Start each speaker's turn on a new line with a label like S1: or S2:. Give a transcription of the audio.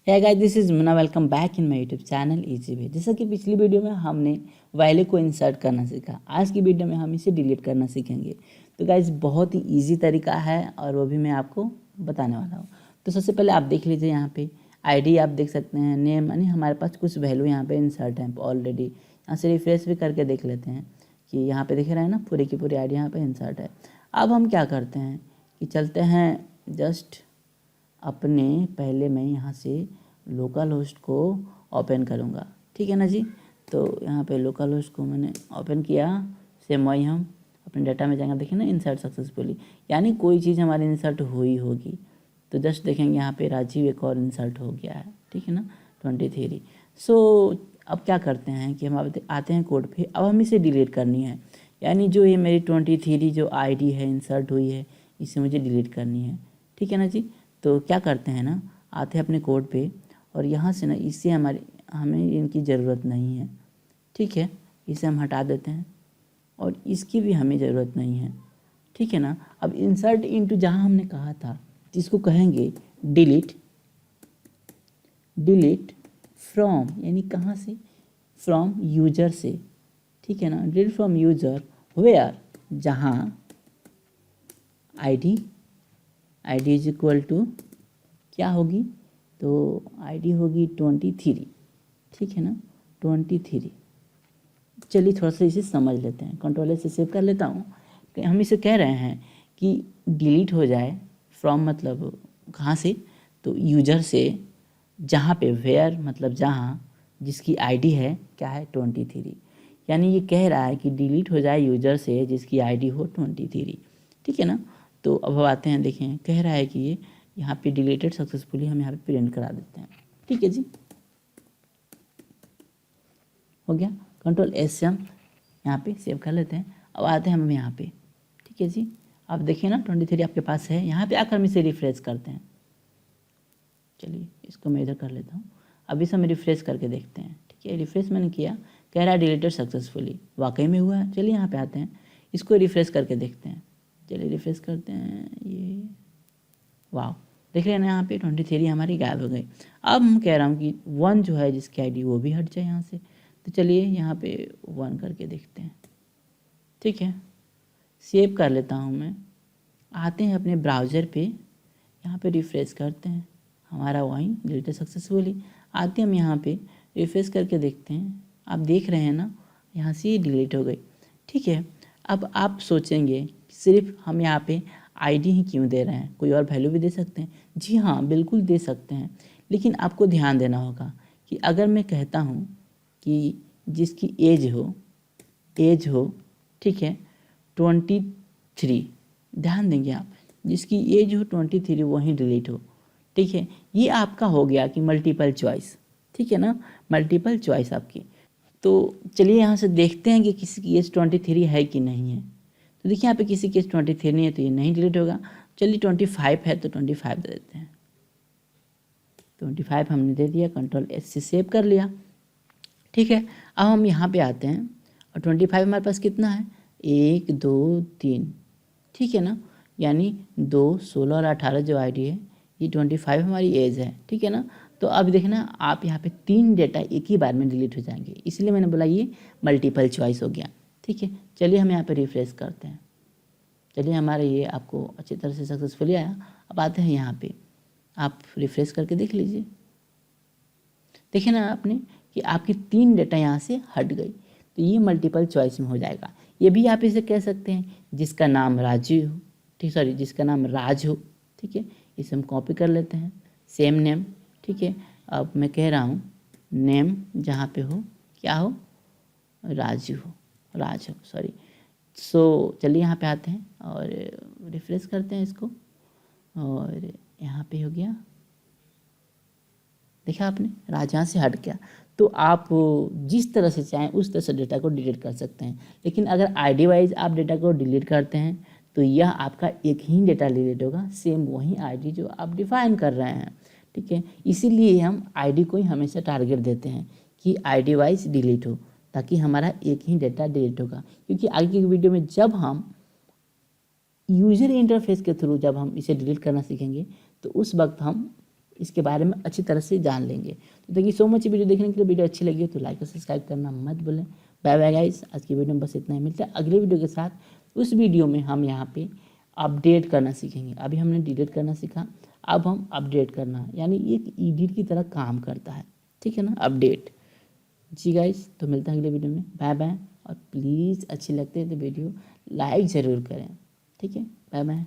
S1: है guys, this is Munna. Welcome back in my YouTube channel easy way. जैसा कि पिछली वीडियो में हमने वैल्यू को इंसर्ट करना सीखा, आज की वीडियो में हम इसे डिलीट करना सीखेंगे। तो गाइस बहुत ही इजी तरीका है और वो भी मैं आपको बताने वाला हूँ। तो सबसे पहले आप देख लीजिए, यहाँ पे आईडी आप देख सकते हैं, नेम यानी हमारे पास कुछ वैल्यू यहाँ पे इंसर्ट है ऑलरेडी। यहाँ से रिफ्रेश भी करके देख लेते हैं कि यहाँ पे दिख रहा है ना, पूरी की पूरी आईडी यहाँ पे इंसर्ट है। अब हम क्या करते हैं कि चलते हैं जस्ट अपने, पहले मैं यहाँ से लोकल होस्ट को ओपन करूँगा, ठीक है ना जी। तो यहाँ पे लोकल होस्ट को मैंने ओपन किया। सेम वही हम अपने डाटा में जाएंगे, देखिए ना इंसर्ट सक्सेसफुली, यानी कोई चीज़ हमारी इंसर्ट हुई होगी। तो जस्ट देखेंगे यहाँ पे राजीव एक और इंसर्ट हो गया है, ठीक है ना, 23। सो अब क्या करते हैं कि हम आते हैं कोड पे। अब हम इसे डिलीट करनी है, यानी जो ये मेरी 23 जो आईडी है इंसर्ट हुई है, इसे मुझे डिलीट करनी है, ठीक है ना जी। तो क्या करते हैं ना, आते हैं अपने कोड पे और यहाँ से ना इससे हमें इनकी ज़रूरत नहीं है, ठीक है, इसे हम हटा देते हैं और इसकी भी हमें ज़रूरत नहीं है, ठीक है ना। अब इंसर्ट इनटू जहाँ हमने कहा था, जिसको कहेंगे डिलीट फ्रॉम, यानी कहाँ से, फ्रॉम यूजर से, ठीक है ना। डिलीट फ्रॉम यूजर वेयर, जहाँ आईडी इज इक्वल टू क्या होगी, तो आईडी होगी 23, ठीक है ना, 23। चलिए थोड़ा सा इसे समझ लेते हैं, कंट्रोल से सेव कर लेता हूँ। हम इसे कह रहे हैं कि डिलीट हो जाए, फ्रॉम मतलब कहाँ से, तो यूजर से, जहाँ पे वेयर मतलब जहाँ, जिसकी आईडी है क्या है 23, यानी ये कह रहा है कि डिलीट हो जाए यूजर से जिसकी आईडी हो 23, ठीक है ना। तो अब आते हैं, देखें कह रहा है कि ये यहाँ पे डिलीटेड सक्सेसफुली, हम यहाँ पे प्रिंट करा देते हैं, ठीक है जी, हो गया। कंट्रोल एस से हम यहाँ पे सेव कर लेते हैं। अब आते हैं हम यहाँ पे, ठीक है जी। आप देखिए ना 23 आपके पास है, यहाँ पे आकर हम इसे रिफ्रेश करते हैं। चलिए इसको मैं इधर कर लेता हूँ। अब इसे हम रिफ्रेश करके देखते हैं, ठीक है। रिफ्रेश मैंने किया, कह रहा है डिलीटेड सक्सेसफुली, वाकई में हुआ है। चलिए यहाँ पे आते हैं, इसको रिफ्रेश करके देखते हैं। चलिए रिफ्रेश करते हैं, ये वाह, देख रहे हैं ना यहाँ पे 23 हमारी गायब हो गई। अब हम कह रहा हूँ कि 1 जो है जिसकी आईडी, वो भी हट जाए यहाँ से। तो चलिए यहाँ पे 1 करके देखते हैं, ठीक है। सेव कर लेता हूँ मैं। आते हैं अपने ब्राउज़र पे, यहाँ पे रिफ़्रेश करते हैं, हमारा वहीं डिलीटेड सक्सेसफुली। आते हैं हम यहाँ पे, रिफ़्रेश करके देखते हैं। आप देख रहे हैं ना, यहाँ से ये डिलीट हो गई, ठीक है। अब आप सोचेंगे सिर्फ हम यहाँ पे आईडी ही क्यों दे रहे हैं, कोई और वैल्यू भी दे सकते हैं। जी हाँ, बिल्कुल दे सकते हैं, लेकिन आपको ध्यान देना होगा कि अगर मैं कहता हूँ कि जिसकी एज हो, ठीक है, 23, ध्यान देंगे आप, जिसकी एज हो 23 वहीं डिलीट हो, ठीक है। ये आपका हो गया कि मल्टीपल चॉइस, ठीक है ना, मल्टीपल चॉइस आपकी। तो चलिए यहाँ से देखते हैं कि किसी की एज 23 है कि नहीं है। तो देखिए यहाँ पे किसी की एज 23 नहीं है, तो ये नहीं डिलीट होगा। चलिए 25 है तो 25 दे देते हैं। 25 हमने दे दिया, कंट्रोल एस से सेव कर लिया, ठीक है। अब हम यहाँ पे आते हैं और 25 हमारे पास कितना है, 1 2 3, ठीक है ना, यानी 2 16 और 18 जो आईडी है, ये 25 हमारी एज है, ठीक है ना। तो अब देखना आप यहाँ पे 3 डेटा एक ही बार में डिलीट हो जाएंगे, इसलिए मैंने बोला ये मल्टीपल चॉइस हो गया, ठीक है। चलिए हम यहाँ पे रिफ्रेश करते हैं। चलिए हमारा ये आपको अच्छी तरह से सक्सेसफुली आया। अब आते हैं यहाँ पे, आप रिफ्रेश करके देख लीजिए, देखिए ना आपने कि आपकी 3 डेटा यहाँ से हट गई। तो ये मल्टीपल चॉइस में हो जाएगा। ये भी आप इसे कह सकते हैं जिसका नाम राजू हो, ठीक, सॉरी जिसका नाम राज हो, ठीक है। इसे हम कॉपी कर लेते हैं, सेम नेम, ठीक है। अब मैं कह रहा हूँ नेम जहाँ पे हो क्या हो, राज हो, सॉरी। सो चलिए यहाँ पे आते हैं और रिफ्रेश करते हैं इसको, और यहाँ पे हो गया, देखा आपने, राज यहाँ से हट गया। तो आप जिस तरह से चाहें उस तरह से डेटा को डिलीट कर सकते हैं। लेकिन अगर आईडी वाइज आप डेटा को डिलीट करते हैं तो यह आपका एक ही डेटा डिलीट होगा, सेम वही आईडी जो आप डिफाइन कर रहे हैं, ठीक है। इसीलिए हम आईडी को ही हमेशा टारगेट देते हैं कि आईडी वाइज डिलीट हो, ताकि हमारा एक ही डेटा डिलीट होगा। क्योंकि आगे की वीडियो में जब हम यूजर इंटरफेस के थ्रू जब हम इसे डिलीट करना सीखेंगे, तो उस वक्त हम इसके बारे में अच्छी तरह से जान लेंगे। तो thank you so much video देखने के लिए। वीडियो अच्छी लगी तो लाइक और सब्सक्राइब करना मत भूलें। बाय बाय गाइस, आज की वीडियो में बस इतना ही। मिलता है अगले वीडियो के साथ। उस वीडियो में हम यहाँ पे अपडेट करना सीखेंगे। अभी हमने डिलीट करना सीखा, अब हम अपडेट करना, यानी एक एडिट की तरह काम करता है, ठीक है ना, अपडेट। जी गाइस, तो मिलते हैं अगले वीडियो में। बाय बाय, और प्लीज़ अच्छी लगते हैं तो वीडियो लाइक ज़रूर करें, ठीक है। Bye bye.